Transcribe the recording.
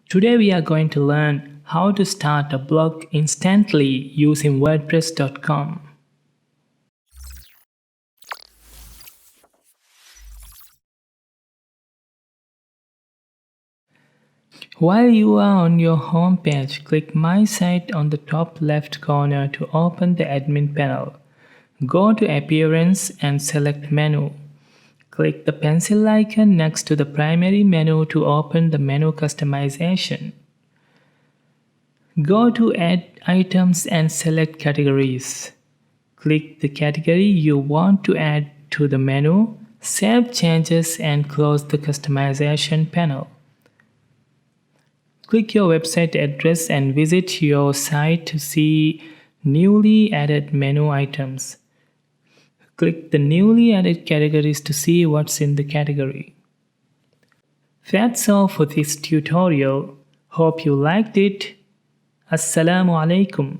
Today we are going to learn how to start a blog instantly using WordPress.com. While you are on your home page, click My Site on the top left corner to open the admin panel. Go to Appearance and select Menu. Click the pencil icon next to the primary menu to open the menu customization. Go to Add Items and select Categories. Click the category you want to add to the menu, save changes and close the customization panel. Click your website address and visit your site to see newly added menu items. Click the newly added categories to see what's in the category. That's all for this tutorial. Hope you liked it. Assalamu alaikum.